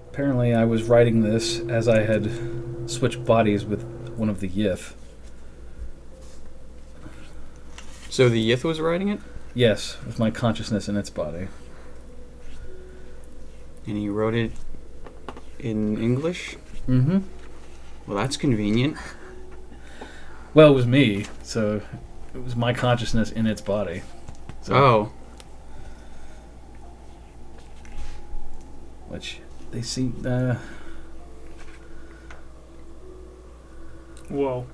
Apparently, I was writing this as I had switched bodies with one of the Yith. So the Yith was writing it? Yes, with my consciousness in its body. And he wrote it in English? Mm-hmm. Well, that's convenient. Well, it was me, so it was my consciousness in its body. So, Oh. Which they seem... Whoa.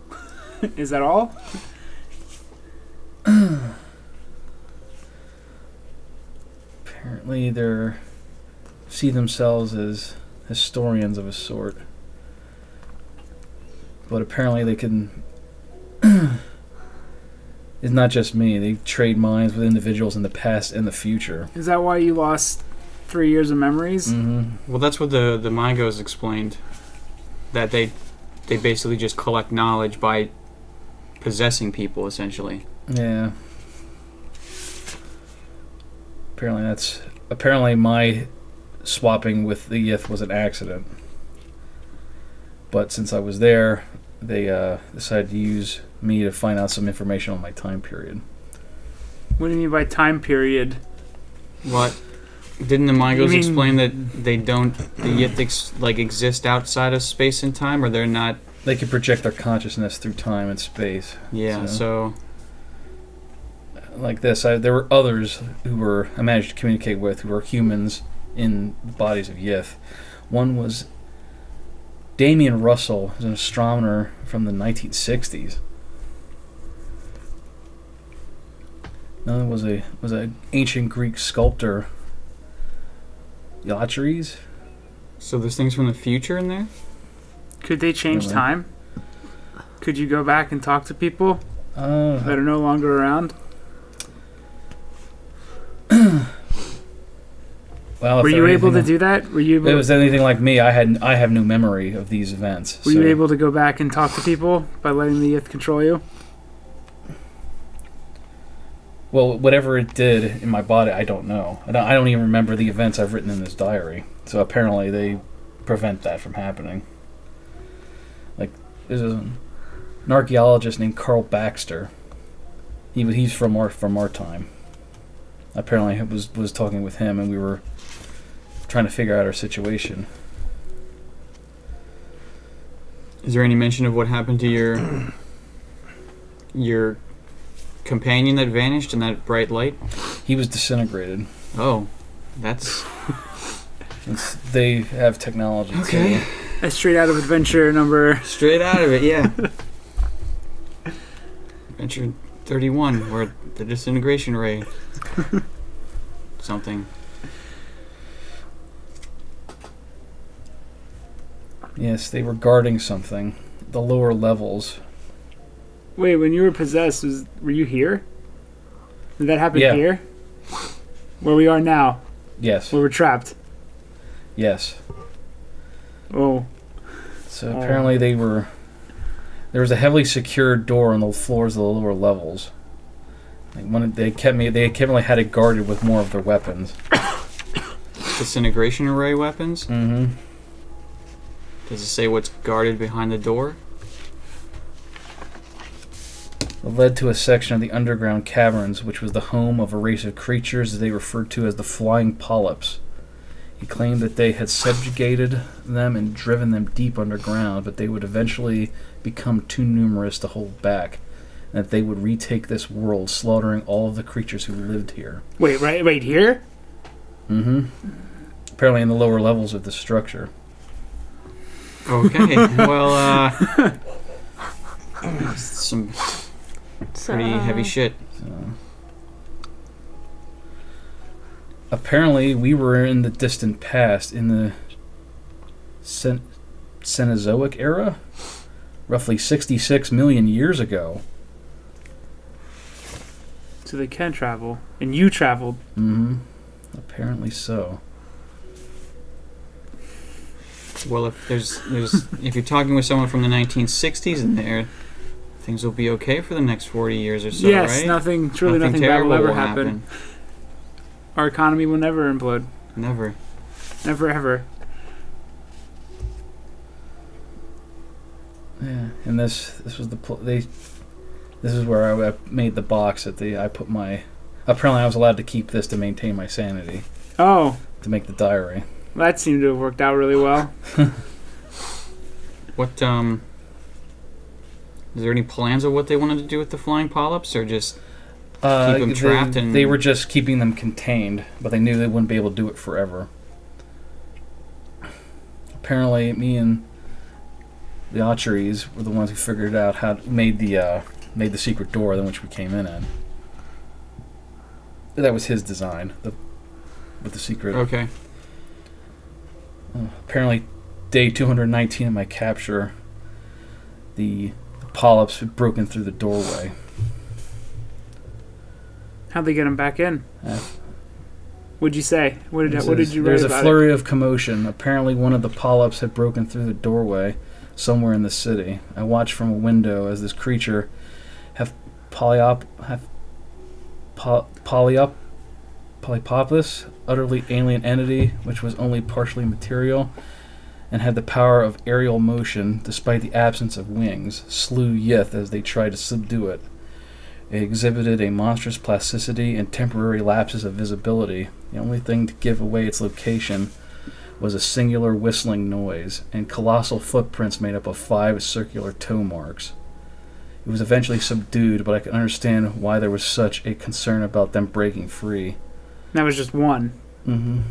Is that all? Apparently they see themselves as historians of a sort. But apparently they can... It's not just me. They trade minds with individuals in the past and the future. Is that why you lost 3 years of memories? Mm-hmm. Well, that's what the Mygos explained. That they basically just collect knowledge by possessing people, essentially. Yeah. Apparently my swapping with the Yith was an accident. But since I was there, they decided to use me to find out some information on my time period. What do you mean by time period? What? Didn't the Mygos explain that the Yith exist outside of space and time, or they're not? They can project their consciousness through time and space. Yeah, so like this, there were others who I managed to communicate with who were humans in the bodies of Yith. One was Damien Russell, who's an astronomer from the 1960s. Another was a ancient Greek sculptor, Yatres. So there's things from the future in there? Could they change Really? time? Could you go back and talk to people that are no longer around? Well, were you able to do that? Were you? If it was anything like me, I have no memory of these events. Were you able to go back and talk to people by letting the Yith control you? Well, whatever it did in my body, I don't know. I don't even remember the events I've written in this diary. So apparently they prevent that from happening. Like, there's an archaeologist named Carl Baxter. He's from our time. Apparently I was talking with him, and we were trying to figure out our situation. Is there any mention of what happened to your companion that vanished in that bright light? He was disintegrated. Oh, that's... They have technology. Okay. That's straight out of adventure number... Straight out of it, yeah. Adventure 31, where the disintegration ray... something. Yes, they were guarding something. The lower levels. Wait, when you were possessed, were you here? Did that happen here? Where we are now? Yes. Where we're trapped? Yes. Oh. So apparently there was a heavily secured door on the floors of the lower levels. Like they kept had it guarded with more of their weapons. Disintegration array weapons? Mm-hmm. Does it say what's guarded behind the door? It led to a section of the underground caverns, which was the home of a race of creatures that they referred to as the Flying Polyps. He claimed that they had subjugated them and driven them deep underground, but they would eventually become too numerous to hold back, and that they would retake this world, slaughtering all of the creatures who lived here. Wait, right here? Mm-hmm. Apparently in the lower levels of the structure. Okay, well, some pretty heavy shit. So, apparently, we were in the distant past, in the Cenozoic era, roughly 66 million years ago. So they can travel. And you traveled. Mm-hmm. Apparently so. Well, if if you're talking with someone from the 1960s in there, things will be okay for the next 40 years or so, yes, right? nothing bad will terrible ever will happen. Our economy will never implode. Never. Never ever. Yeah, and this was this is where I made the box I put my. Apparently, I was allowed to keep this to maintain my sanity, Oh, to make the diary. that seemed to have worked out really well. What is there any plans of what they wanted to do with the flying polyps, or just keep them trapped? They were just keeping them contained, but they knew they wouldn't be able to do it forever. Apparently, me and the Autries were the ones who figured out how made the secret door in which we came in at. That was his design, with the secret. Okay. Apparently, day 219 of my capture, the polyps had broken through the doorway. How'd they get him back in? Uh, What'd you say? What did you write There's a about flurry of commotion. Apparently, one of the polyps had broken through the doorway somewhere in the city. I watched from a window as this creature, Polypopus, utterly alien entity, which was only partially material, and had the power of aerial motion despite the absence of wings, slew Yith as they tried to subdue it. It exhibited a monstrous plasticity and temporary lapses of visibility. The only thing to give away its location was a singular whistling noise, and colossal footprints made up of 5 circular toe marks. It was eventually subdued, but I could understand why there was such a concern about them breaking free. That was just one. Mm-hmm.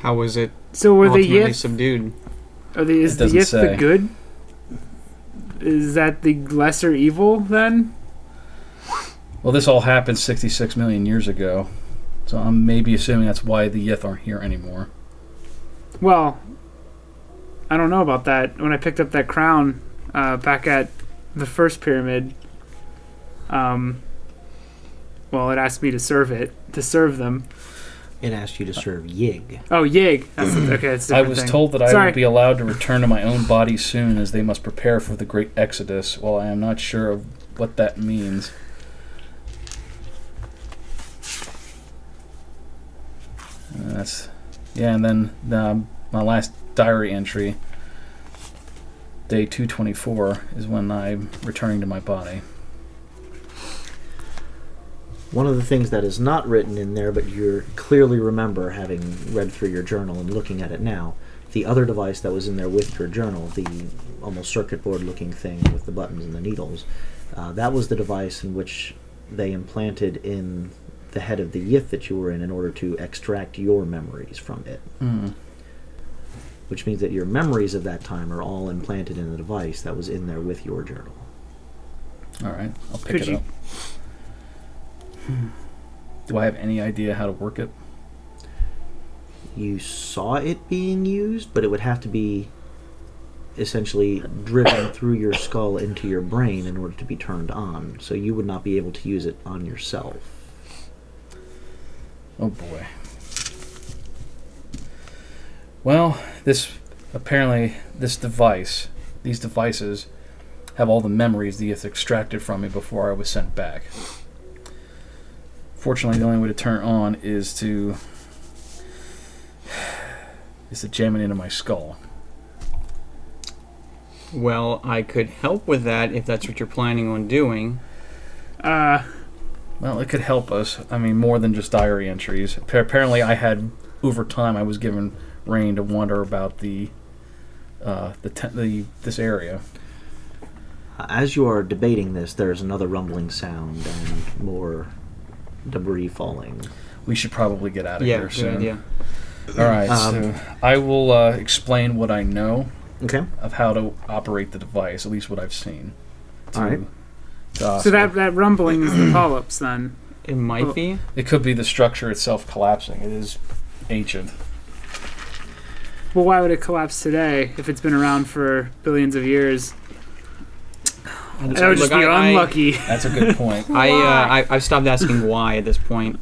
How was it So were the ultimately Yith? subdued? Is It the doesn't Yith say. the good? Is that the lesser evil then? Well, this all happened 66 million years ago, so I'm maybe assuming that's why the Yith aren't here anymore. Well, I don't know about that. When I picked up that crown back at the first pyramid, well, it asked me to serve them. It asked you to serve Yig. Oh, Yig. Okay, it's a I different was thing. told that I Sorry. would be allowed to return to my own body soon, as they must prepare for the great exodus. While I am not sure of what that means. And then my last diary entry, day 224, is when I'm returning to my body. One of the things that is not written in there, but you clearly remember having read through your journal and looking at it now, the other device that was in there with your journal, the almost circuit board looking thing with the buttons and the needles, that was the device in which they implanted in the head of the Yith that you were in order to extract your memories from it. Mm. Which means that your memories of that time are all implanted in the device that was in there with your journal. All right, I'll pick Could it you- up. Do I have any idea how to work it? You saw it being used, but it would have to be essentially driven through your skull into your brain in order to be turned on. So you would not be able to use it on yourself. Oh boy. Well, these devices have all the memories the Yith extracted from me before I was sent back. Fortunately, the only way to turn it on is to jam it into my skull. Well, I could help with that if that's what you're planning on doing. Well, it could help us. I mean, more than just diary entries. Apparently, over time, I was given reign to wander about this area. As you are debating this, there's another rumbling sound and more debris falling. We should probably get out of Yeah, here good soon. idea. All right, so I will explain what I know Okay. of how to operate the device, at least what I've seen. All right. So that rumbling is the polyps then. It might be. It could be the structure itself collapsing. It is ancient. Well, why would it collapse today if it's been around for billions of years? That would just be unlucky. That's a good point. I've stopped asking why at this point.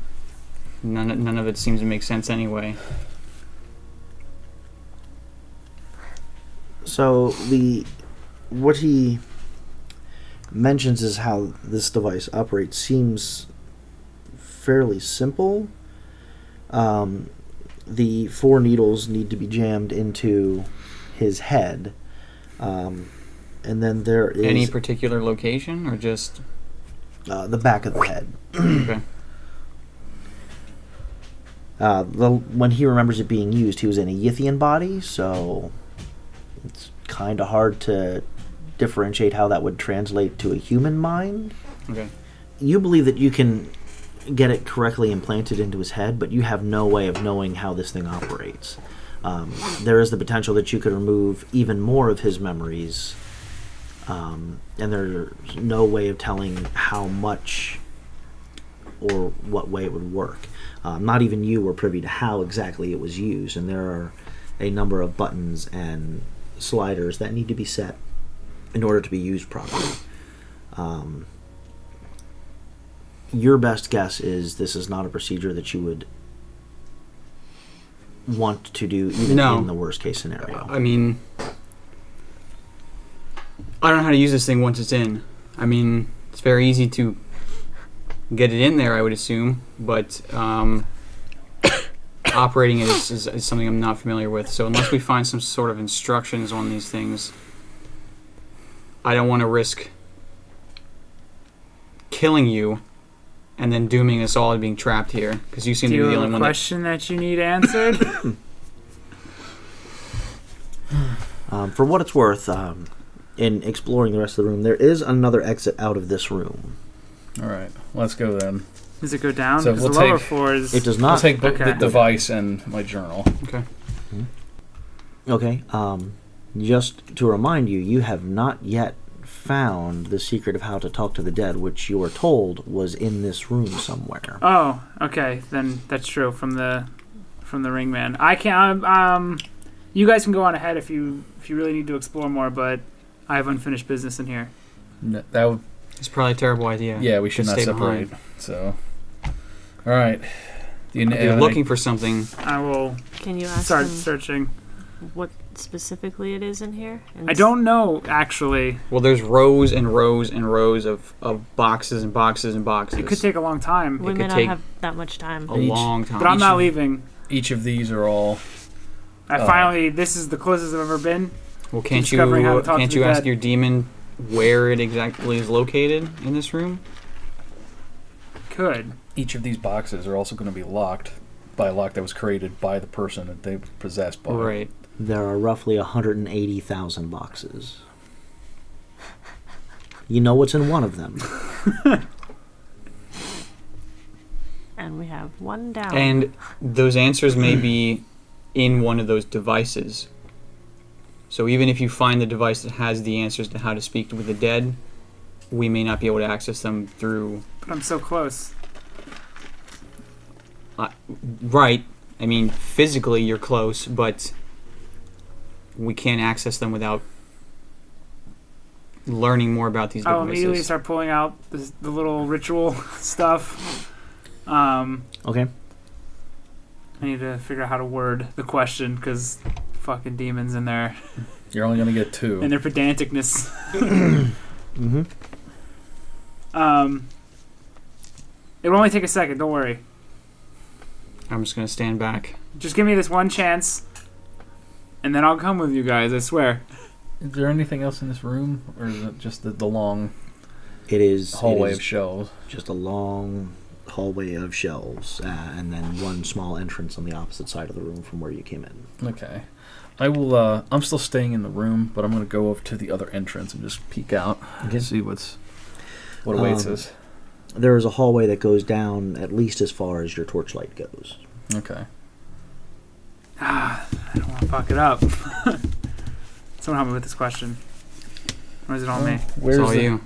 None of it seems to make sense anyway. So what he mentions is how this device operates seems fairly simple. The 4 needles need to be jammed into his head, and then there is Any particular location or just the back of the head. okay? When he remembers it being used, he was in a Yithian body, so it's kind of hard to differentiate how that would translate to a human mind. Okay. You believe that you can get it correctly implanted into his head, but you have no way of knowing how this thing operates. There is the potential that you could remove even more of his memories, and there's no way of telling how much or what way it would work. Not even you were privy to how exactly it was used, and there are a number of buttons and sliders that need to be set in order to be used properly. Your best guess is this is not a procedure that you would want to do even No. in the worst case scenario. I mean, I don't know how to use this thing once it's in. I mean, it's very easy to get it in there, I would assume, but operating it is something I'm not familiar with. So unless we find some sort of instructions on these things, I don't want to risk killing you and then dooming us all to being trapped here, because you seem Do to be you the have only a one question that you need answered? For what it's worth, in exploring the rest of the room, there is another exit out of this room. All right, let's go then. Does it go down? So Because we'll the lower take- floors. It does I'll not. take the Okay. device and my journal. Okay. Okay. Just to remind you, you have not yet found the secret of how to talk to the dead, which you were told was in this room somewhere. Oh, okay. Then that's true from the ringman. I can't. You guys can go on ahead if you really need to explore more, but I have unfinished business in here. That would, It's probably a terrible idea. yeah, we should to not stay separate. behind. So, all right. Do you, If you're looking for something, I will Can you ask start him searching. what specifically it is in here? And I don't know actually. well, there's rows and rows and rows of boxes and boxes and boxes. It could take a long time, We it may could not take have that much time. a long time. but I'm not each- leaving. each of these are all. I finally. This is the closest I've ever been. Well, can't discovering how to talk you to the ask dead. your demon where it exactly is located in this room? Could. Each of these boxes are also going to be locked by a lock that was created by the person that they possessed by. Right. There are roughly 180,000 boxes. You know what's in one of them. And we have one down. And those answers may be in one of those devices. So even if you find the device that has the answers to how to speak with the dead, we may not be able to access them through. But I'm so close. Right. I mean, physically you're close, but we can't access them without learning more about these I'll devices. immediately start pulling out the little ritual stuff. Okay. I need to figure out how to word the question because fucking demons in there You're only going to get 2. and their pedanticness. Mm-hmm. It will only take a second. Don't worry. I'm just going to stand back. Just give me this one chance, and then I'll come with you guys. I swear. Is there anything else in this room, or is it just the long It is hallway it is of shelves? just a long hallway of shelves, and then one small entrance on the opposite side of the room from where you came in. Okay. I will. I'm still staying in the room, but I'm going to go over to the other entrance and just peek out Okay. and see what awaits us. There is a hallway that goes down at least as far as your torchlight goes. Okay. I don't want to fuck it up. Someone help me with this question. Or is it all me? Where's it's all the, you.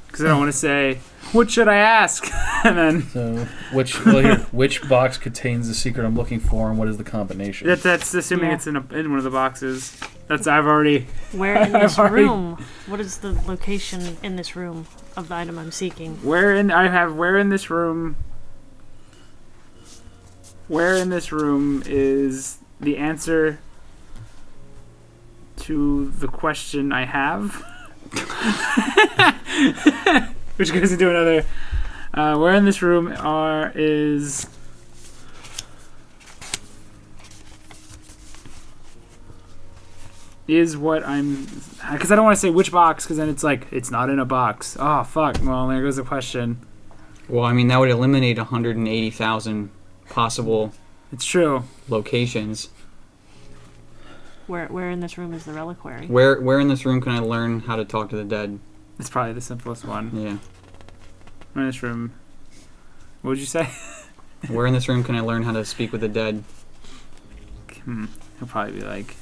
Because I don't want to say, what should I ask? And then So which box contains the secret I'm looking for, and what is the combination? that's assuming Yeah. it's in one of the boxes. That's I've already. Where in I've this already- room? What is the location in this room of the item I'm seeking? Where in this room? Where in this room is the answer to the question I have? Which goes into another. Where in this room is what I'm, because I don't want to say which box, because then it's like it's not in a box. Oh fuck! Well, there goes the question. Well, I mean, that would eliminate 180,000 possible It's true. locations. Where in this room is the reliquary? Where in this room can I learn how to talk to the dead? It's probably the simplest one. Yeah. Where in this room? What would you say? Where in this room can I learn how to speak with the dead? He'll probably be like,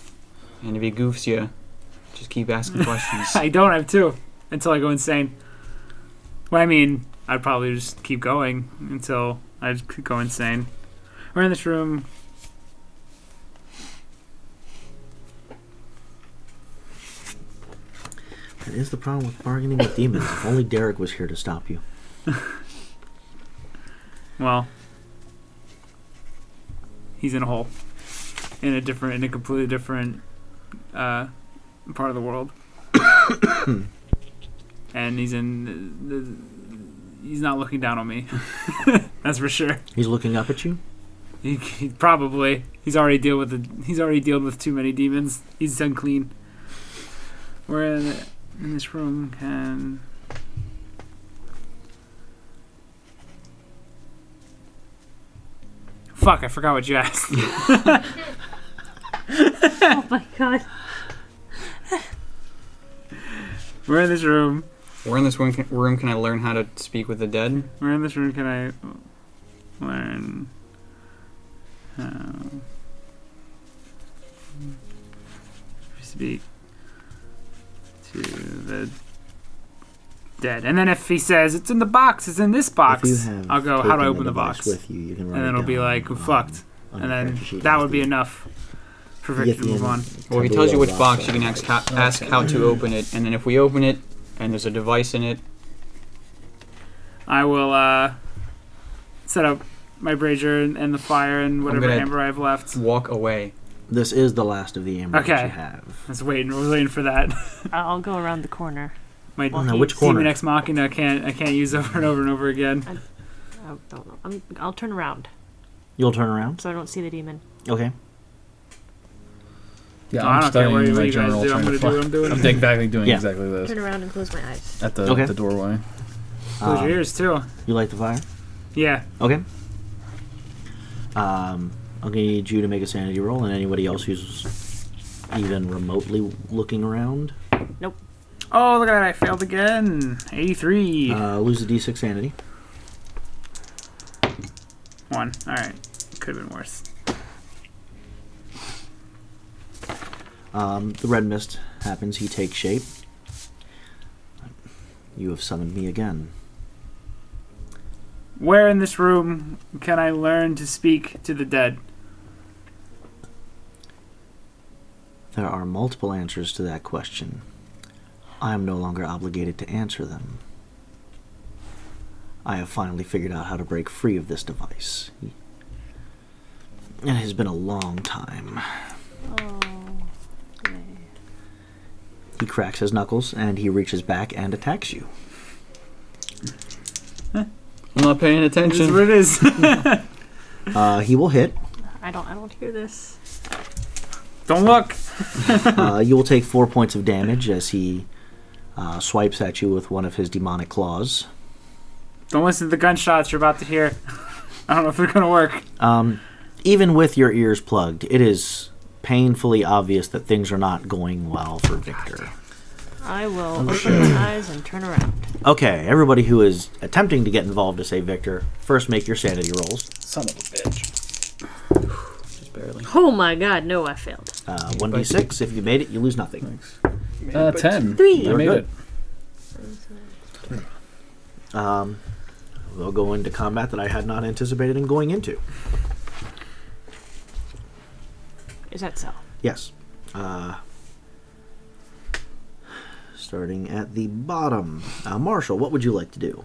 And if he goofs you, just keep asking questions. I don't have two until I go insane. Well, I mean, I'd probably just keep going until I go insane. We're in this room. That is the problem with bargaining with demons. If only Derek was here to stop you. Well, he's in a hole, in a completely different part of the world, and he's not looking down on me. That's for sure. He's looking up at you? He probably he's already dealt with too many demons. He's unclean. We're in this room. Can fuck? I forgot what you asked. Oh my god. We're in this room. Where in this room can I learn how to speak with the dead? Where in this room can I learn how to speak to the dead? And then if he says it's in the box, it's in this box, If you have I'll go, how do I taken open the device box? with you, you can write And then it it'll be down like, we're on- fucked. on And a then character sheet that as would be the- enough for you Victor get to the move on. Well, if he tells you which tabula box, rasa you can ask device. how to open it, and then if we open it and there's a device in it, I will set up my brazier and the fire and whatever gonna- amber I have left. walk away. This is the last of the amber that Okay. you have. I was waiting for that. I'll go around the corner. My Well, Now, which he's- corner? Demon Ex Machina I can't use over and over and over again. I don't know. I'll turn around You'll turn around? so I don't see the demon. Okay. Yeah, No, I I'm don't care studying what my you guys journal. do. I'm trying gonna to do find- what I'm doing. I'm exactly doing Yeah. exactly this Turn around and close my eyes. at the Okay. the doorway. Close your ears too. You light the fire? Yeah. Okay. I'm gonna need you to make a sanity roll, and anybody else who's even remotely looking around, Oh, look at that! I failed again. 83. lose a d6 sanity. 1. All right. Could have been worse. The red mist happens. He takes shape. You have summoned me again. Where in this room can I learn to speak to the dead? There are multiple answers to that question. I am no longer obligated to answer them. I have finally figured out how to break free of this device. It has been a long time. Oh. Yay. He cracks his knuckles and he reaches back and attacks you. I'm not paying This is attention. what it is. He will hit. I don't hear this. Don't look. You will take 4 points of damage as he swipes at you with one of his demonic claws. Don't listen to the gunshots you're about to hear. I don't know if they're gonna work. Even with your ears plugged, it is painfully obvious that things are not going well for Victor. I will open my eyes and turn around. Okay, everybody who is attempting to get involved to save Victor, first make your sanity rolls. Son of a bitch. Just barely. Oh my god, no, I failed. 1d6. If you made it, you lose nothing. 10. 3. I made good. it. We'll go into combat that I had not anticipated in going into. Is that so? Yes. starting at the bottom. Marshall, what would you like to do?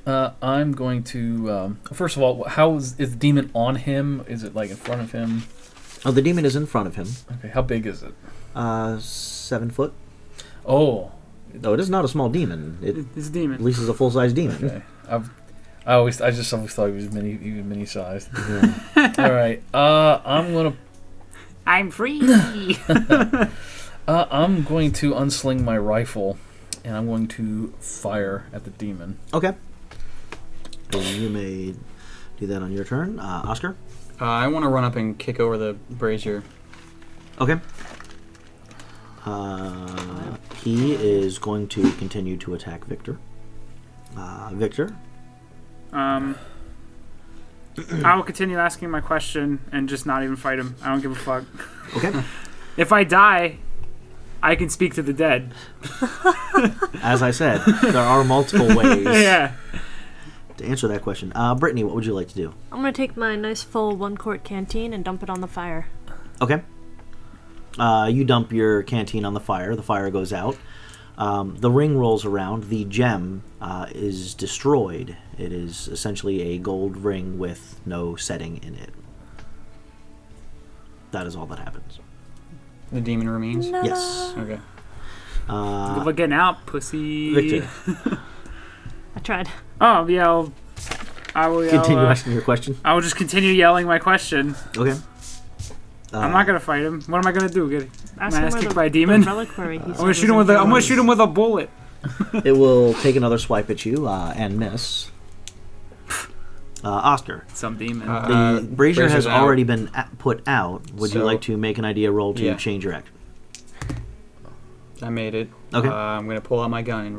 I'm going to. First of all, how is the demon on him? Is it like in front of him? Oh, the demon is in front of him. Okay, how big is it? 7 foot. Oh, No, it is not a small demon. It It's a at demon. least is a full-size demon. okay. I just always thought he was mini sized. Yeah. All right. I'm free. I'm going to unsling my rifle, and I'm going to fire at the demon. Okay. And you may do that on your turn. Oscar? I want to run up and kick over the brazier. Okay. He is going to continue to attack Victor. Victor? I will continue asking my question and just not even fight him. I don't give a fuck. Okay. If I die, I can speak to the dead. As I said, there are multiple ways Yeah. to answer that question. Brittany, what would you like to do? I'm gonna take my nice full 1-quart canteen and dump it on the fire. Okay. You dump your canteen on the fire. The fire goes out. The ring rolls around. The gem is destroyed. It is essentially a gold ring with no setting in it. That is all that happens. The demon remains. No. Yes. Okay. Good luck getting out, pussy. Victor, I tried. Oh, yeah. I will yell. continue asking your question. I will just continue yelling my question. Okay. I'm not gonna fight him. What am I gonna do? Get Ask my him ass where kicked the, by a demon? the reliquary he I'm said gonna was shoot him in with a. I'm gonna Camelot. shoot him with a bullet. It will take another swipe at you and miss. Oscar, Some demon. the brazier has brazier's out. already been put out. Would you So- like to make an idea roll to Yeah. change your action? I made it. Okay. I'm gonna pull out my gun and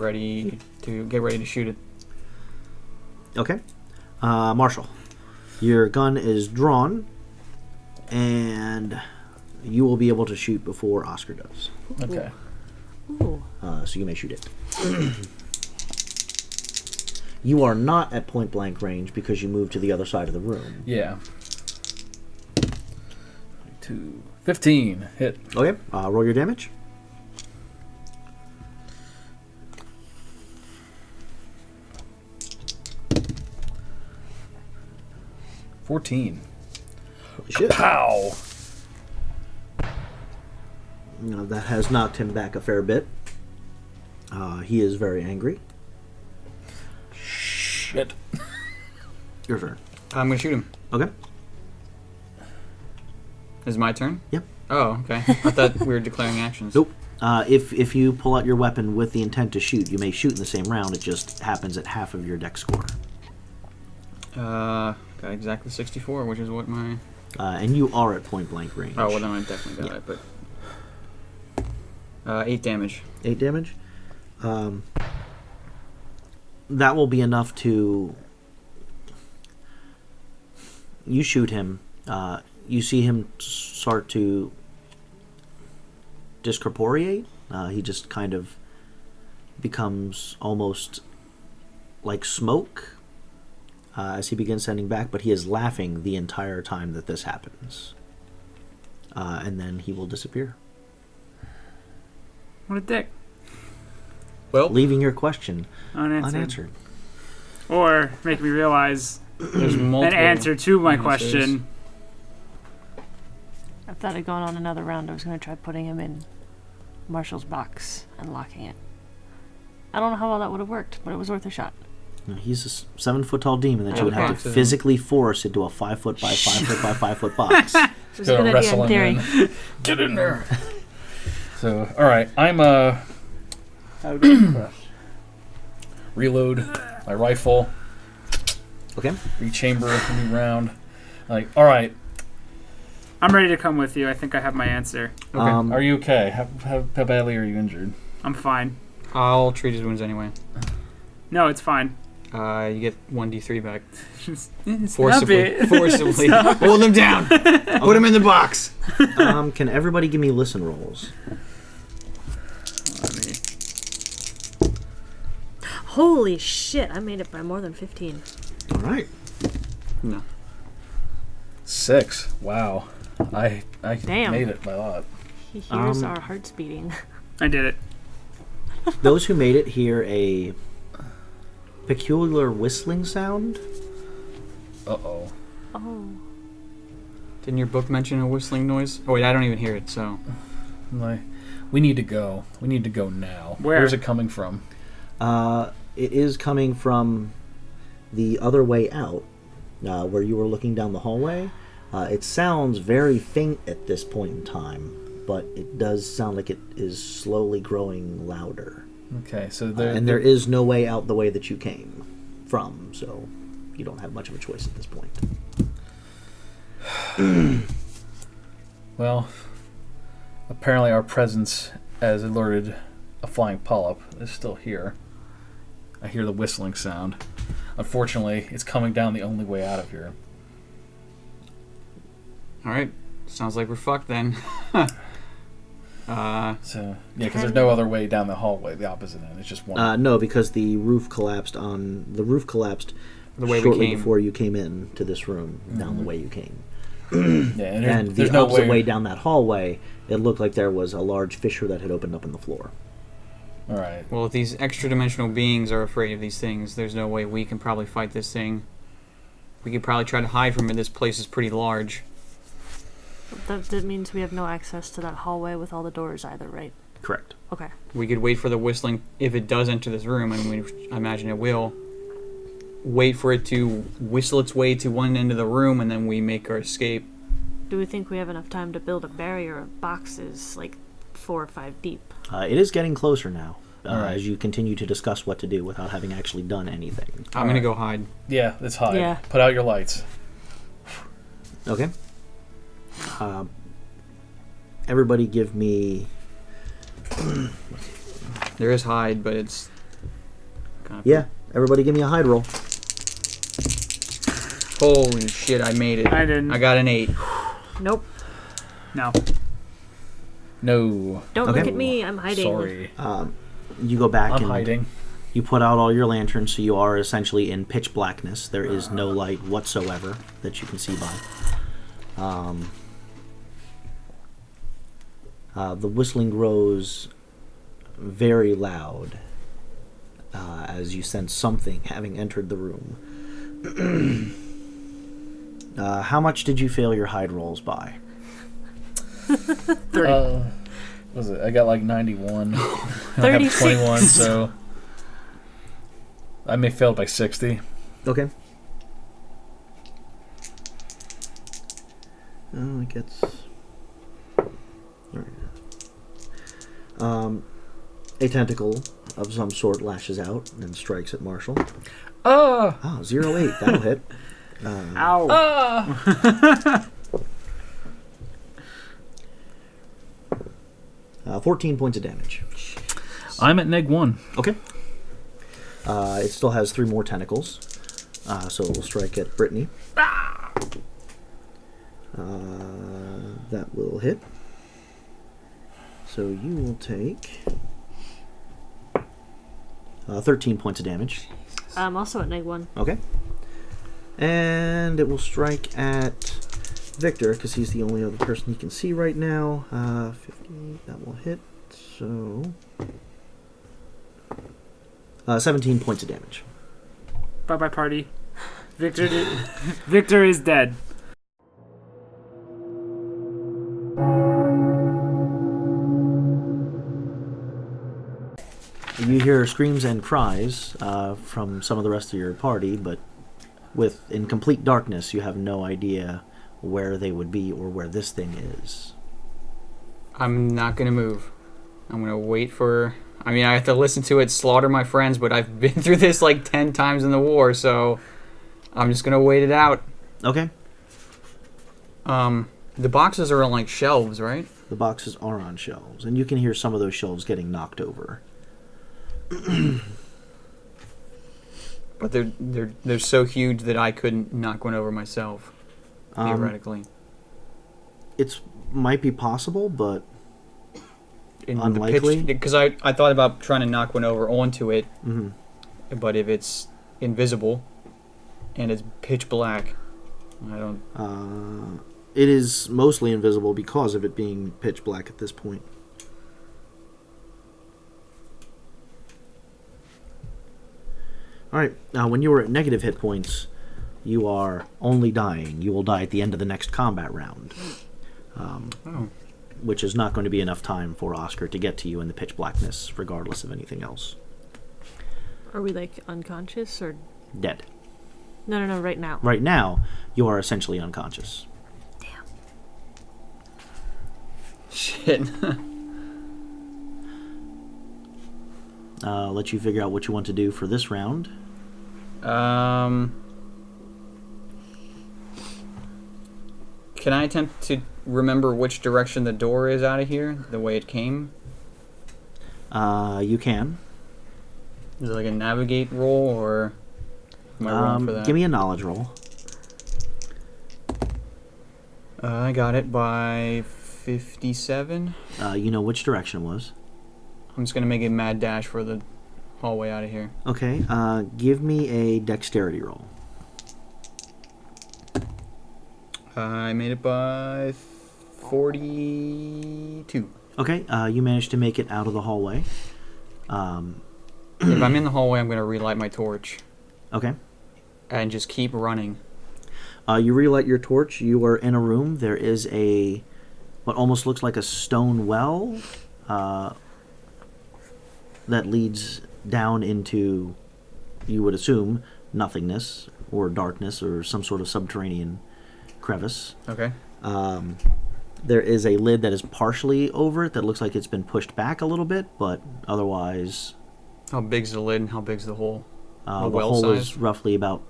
get ready to shoot it. Okay. Marshall, your gun is drawn, and you will be able to shoot before Oscar does. Okay. Ooh. So you may shoot it. You are not at point blank range because you moved to the other side of the room. Yeah. 15 hit. Okay. Roll your damage. $14. Holy shit. Pow. That has knocked him back a fair bit. He is very angry. Shit. Your turn. I'm gonna shoot him. Okay. Is it my turn? Yep. Oh, okay. I thought we were declaring actions. Nope. If you pull out your weapon with the intent to shoot, you may shoot in the same round. It just happens at half of your deck score. Got exactly 64, which is what my. And you are at point blank range. Oh, well, then I definitely got it, but. 8 damage. 8 damage. That will be enough to. You shoot him. You see him start to discorporeate. He just kind of becomes almost like smoke as he begins sending back, but he is laughing the entire time that this happens. And then he will disappear, What a dick. Well, leaving your question Unanswered. unanswered. Or make me realize there's an multiple. answer to my answers. question. I thought I'd gone on another round. I was gonna try putting him in Marshall's box and locking it. I don't know how well that would have worked, but it was worth a shot. He's a 7 foot tall demon that you would have to Okay. physically force into a 5 foot by 5 foot by 5 foot box. It was a good idea in theory. Get in there. So, all right, I'm reload my rifle, Okay. rechamber a new round. Like, all right, I'm ready to come with you. I think I have my answer. Okay. are you okay? How badly are you injured? I'm fine. I'll treat his wounds anyway. No, it's fine. You get 1d3 back. Stop Forcibly. it. Forcibly. Stop. Hold him down. Put him in the box. Can everybody give me listen rolls? Let me- Holy shit! I made it by more than 15. All right. No. 6. Wow. I Damn. made it by a lot. He hears Um, our hearts beating. I did it. Those who made it hear a peculiar whistling sound. Uh-oh. Oh. Didn't your book mention a whistling noise? Oh wait, I don't even hear it. So Like, we need to go. We need to go now. Where? Where's it coming from? It is coming from the other way out, where you were looking down the hallway. It sounds very faint at this point in time, but it does sound like it is slowly growing louder. Okay, so And there is no way out the way that you came from, so you don't have much of a choice at this point. Well, apparently our presence has alerted a flying polyp is still here. I hear the whistling sound. Unfortunately, it's coming down the only way out of here. all right, sounds like we're fucked then. So, yeah, because there's no other way down the hallway, the opposite end. It's just one. No, because the roof collapsed The way we shortly came. before you came in to this room, down the way you came. Yeah, and And there's the no opposite way. way down that hallway, it looked like there was a large fissure that had opened up in the floor. All right. Well, if these extra-dimensional beings are afraid of these things, there's no way we can probably fight this thing. We could probably try to hide from it. This place is pretty large. That means we have no access to that hallway with all the doors either, right? Correct. Okay. We could wait for the whistling, if it does enter this room, and I imagine it will, wait for it to whistle its way to one end of the room, and then we make our escape. Do we think we have enough time to build a barrier of boxes, like 4 or 5 deep? It is getting closer now, All right. as you continue to discuss what to do without having actually done anything. I'm going to go hide. Yeah, it's high. Yeah. Put out your lights. Okay. Everybody give me... There is hide, but it's... kind of- Yeah, everybody give me a hide roll. Holy shit, I made it. I didn't. I got an 8. Nope. No. No. Don't Okay. look at me. I'm hiding. Sorry. You go back I'm and hiding. you put out all your lanterns, so you are essentially in pitch blackness. There is no light whatsoever that you can see by. The whistling grows very loud as you sense something having entered the room. How much did you fail your hide rolls by? 30. What was it? I got like 91. I have 36. 21, so I may fail by 60. Okay. Oh, it gets... A tentacle of some sort lashes out and strikes at Marshall. Ah! Oh, 08. That'll hit. Ow. Ah! 14 points of damage. I'm at neg 1. Okay. It still has 3 more tentacles, so it will strike at Brittany. That will hit. So you will take 13 points of damage. I'm also at neg 1. Okay. And it will strike at Victor, because he's the only other person he can see right now. 50, that will hit. So 17 points of damage. Bye-bye, party. Victor Victor is dead. You hear screams and cries from some of the rest of your party, but in complete darkness, you have no idea where they would be or where this thing is. I'm not going to move. I'm going to wait for... I mean, I have to listen to it slaughter my friends, but I've been through this like 10 times in the war, so I'm just going to wait it out. Okay. The boxes are on like shelves, right? The boxes are on shelves, and you can hear some of those shelves getting knocked over. But they're so huge that I couldn't knock one over myself, theoretically. It might be possible, but In unlikely? Because I thought about trying to knock one over onto it, mhm. but if it's invisible and it's pitch black, I don't... It is mostly invisible because of it being pitch black at this point. All right. When you are at negative hit points, you are only dying. You will die at the end of the next combat round, Oh. which is not going to be enough time for Oscar to get to you in the pitch blackness, regardless of anything else. Are we like unconscious or Dead. no, right now. Right now, you are essentially unconscious. Shit. I'll let you figure out what you want to do for this round. Can I attempt to remember which direction the door is out of here? The way it came? You can. Is it like a navigate roll, or am I wrong for that? Give me a knowledge roll. I got it by 57. You know which direction it was. I'm just gonna make a mad dash for the hallway out of here. Okay. Give me a dexterity roll. I made it by 42. Okay. You managed to make it out of the hallway. If I'm in the hallway, I'm gonna relight my torch Okay. and just keep running. You relight your torch. You are in a room. There is what almost looks like a stone well that leads down into, you would assume, nothingness or darkness or some sort of subterranean crevice. Okay. There is a lid that is partially over it that looks like it's been pushed back a little bit, but otherwise How big's the lid and how big's the hole? the well hole size? is roughly about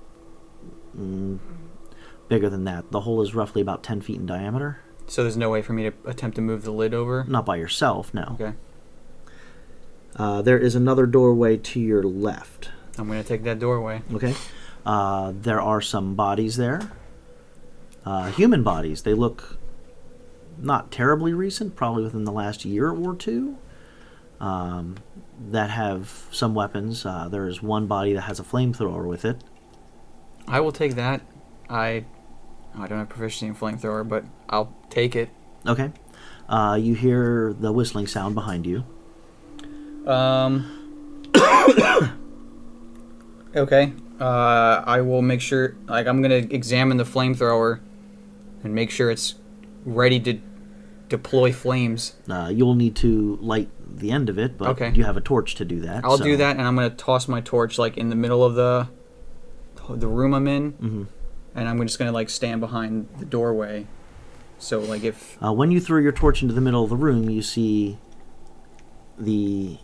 bigger than that. The hole is roughly about 10 feet in diameter. So there's no way for me to attempt to move the lid over? Not by yourself, no. Okay. There is another doorway to your left. I'm gonna take that doorway. Okay. There are some bodies there. Human bodies. They look not terribly recent, probably within the last year or two, that have some weapons. There is one body that has a flamethrower with it. I will take that. I don't have proficiency in flamethrower, but I'll take it. Okay. You hear the whistling sound behind you. Okay. I will make sure, I'm gonna examine the flamethrower and make sure it's ready to deploy flames. You'll need to light the end of it, but Okay. you have a torch to do that. I'll so- do that, and I'm gonna toss my torch in the middle of the room I'm in, Mhm. and I'm just gonna stand behind the doorway. So if When you throw your torch into the middle of the room, you see the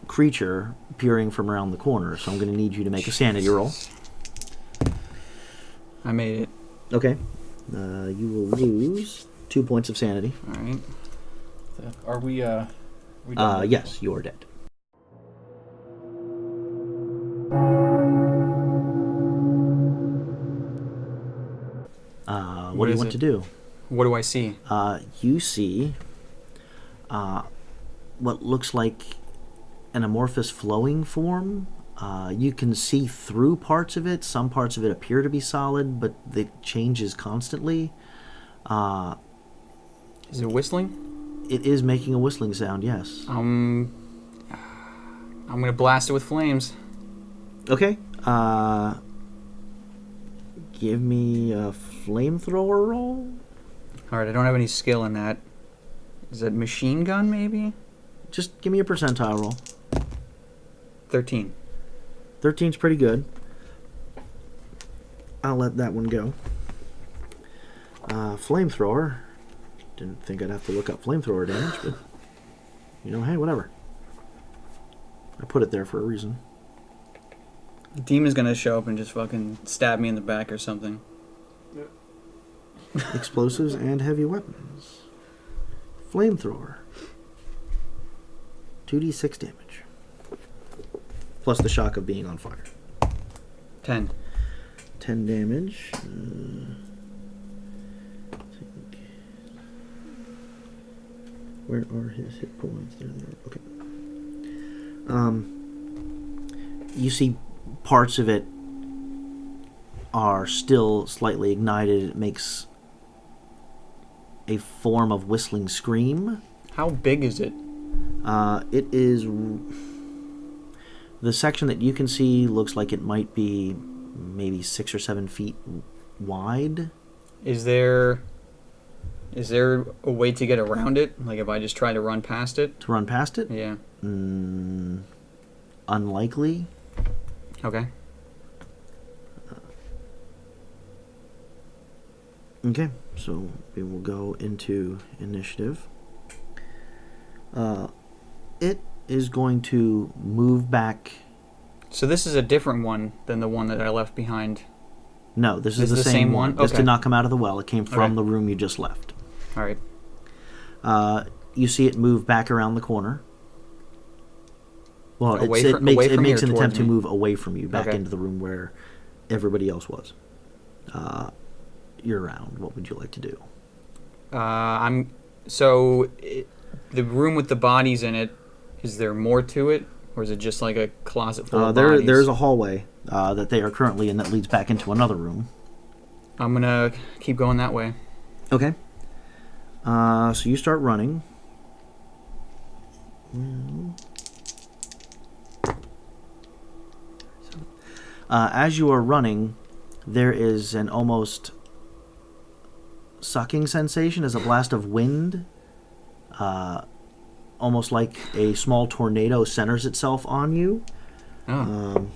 creature peering from around the corner. So I'm going to need you to make a sanity roll. I made it. Okay. You will lose 2 points of sanity. All right. Are we done with Yes, you are dead. What do you is want it? to do? What do I see? You see what looks like an amorphous flowing form. You can see through parts of it. Some parts of it appear to be solid, but it changes constantly. Is it whistling? It is making a whistling sound, yes. I'm gonna blast it with flames. Okay. Give me a flamethrower roll. All right. I don't have any skill in that. Is that machine gun maybe? Just give me a percentile roll. 13. 13's pretty good. I'll let that one go. Flamethrower. Didn't think I'd have to look up flamethrower damage, but hey, whatever. I put it there for a reason. Demon's gonna show up and just fucking stab me in the back or something. Explosives and heavy weapons. Flamethrower. 2d6 damage. Plus the shock of being on fire. 10. 10 damage. Where are his hit points? There they are. Okay. You see parts of it are still slightly ignited. It makes a form of whistling scream. How big is it? It is The section that you can see looks like it might be maybe 6 or 7 feet wide. Is there a way to get around it? Like if I just try to run past it? To run past it? Yeah. Unlikely. Okay. Okay, so we will go into initiative. It is going to move back. So this is a different one than the one that I left behind. No, this is the same one. This Okay. did not come out of the well. It came from Okay. the room you just left. All right. You see it move back around the corner. Well, Away it from- makes, away it from makes me an or attempt to towards me? move away from you, back Okay. into the room where everybody else was. You're around. What would you like to do? The room with the bodies in it. Is there more to it, or is it just like a closet full of There bodies? is a hallway that they are currently in that leads back into another room. I'm gonna keep going that way. Okay. So you start running. As you are running, there is an almost sucking sensation as a blast of wind, almost like a small tornado centers itself on you. Oh.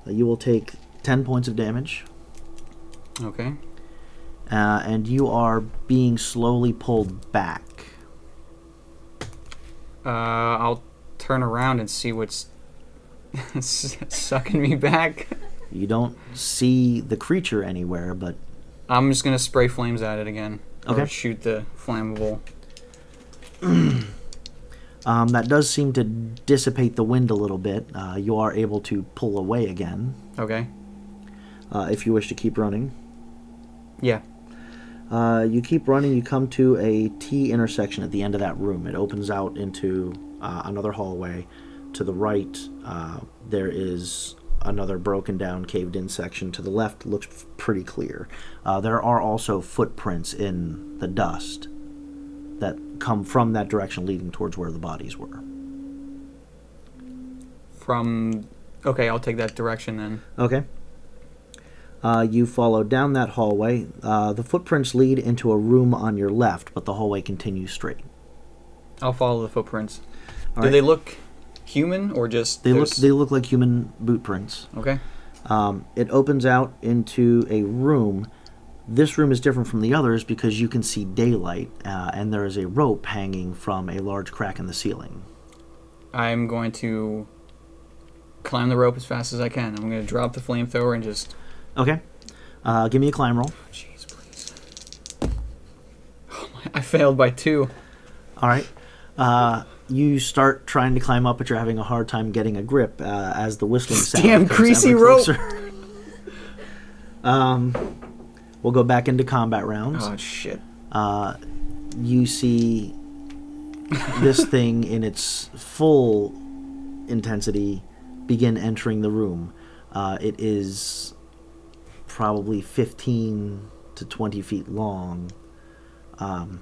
You will take 10 points of damage. Okay. And you are being slowly pulled back. I'll turn around and see what's sucking me back. You don't see the creature anywhere, but I'm just gonna spray flames at it again. Okay. Or shoot the flammable. that does seem to dissipate the wind a little bit. You are able to pull away again Okay. if you wish to keep running. Yeah. You keep running, you come to a T intersection at the end of that room. It opens out into another hallway. To the right, there is another broken down, caved in section. To the left, looks pretty clear. There are also footprints in the dust that come from that direction leading towards where the bodies were. Okay, I'll take that direction then. Okay. You follow down that hallway. The footprints lead into a room on your left, but the hallway continues straight. I'll follow the footprints. All Do right. they look human or just They look like human boot prints. Okay. It opens out into a room. This room is different from the others because you can see daylight, and there is a rope hanging from a large crack in the ceiling. I'm going to climb the rope as fast as I can. I'm going to drop the flamethrower and just... Okay. Give me a climb roll. Jeez, please. Oh my, I failed by 2. All right. You start trying to climb up, but you're having a hard time getting a grip as the whistling sound Damn comes greasy ever rope. closer. We'll go back into combat rounds. Oh, shit. You see this thing in its full intensity begin entering the room. It is probably 15 to 20 feet long, and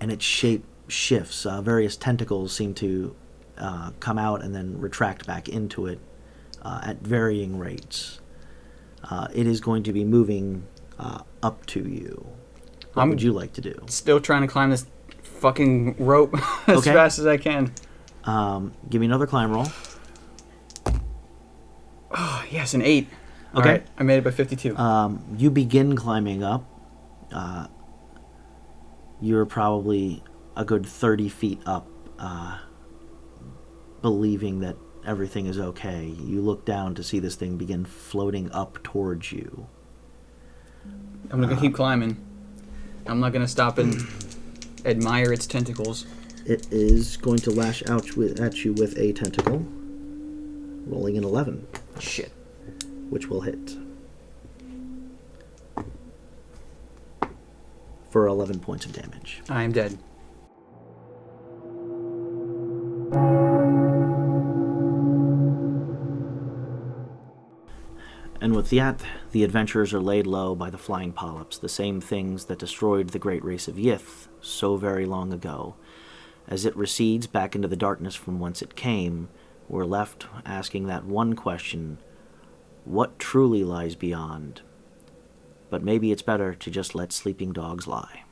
its shape shifts. Various tentacles seem to come out and then retract back into it at varying rates. It is going to be moving up to you. What would you like to do? Still trying to climb this fucking rope as Okay. fast as I can. Give me another climb roll. Oh, yes, an 8. Okay. All right, I made it by 52. You begin climbing up. You're probably a good 30 feet up, believing that everything is okay. You look down to see this thing begin floating up towards you. I'm going to keep climbing. I'm not going to stop and admire its tentacles. It is going to lash out at you with a tentacle, rolling an 11, Shit. which will hit. For 11 points of damage. I am dead. And with that, the adventurers are laid low by the flying polyps, the same things that destroyed the great race of Yith so very long ago. As it recedes back into the darkness from whence it came, we're left asking that one question, what truly lies beyond? But maybe it's better to just let sleeping dogs lie.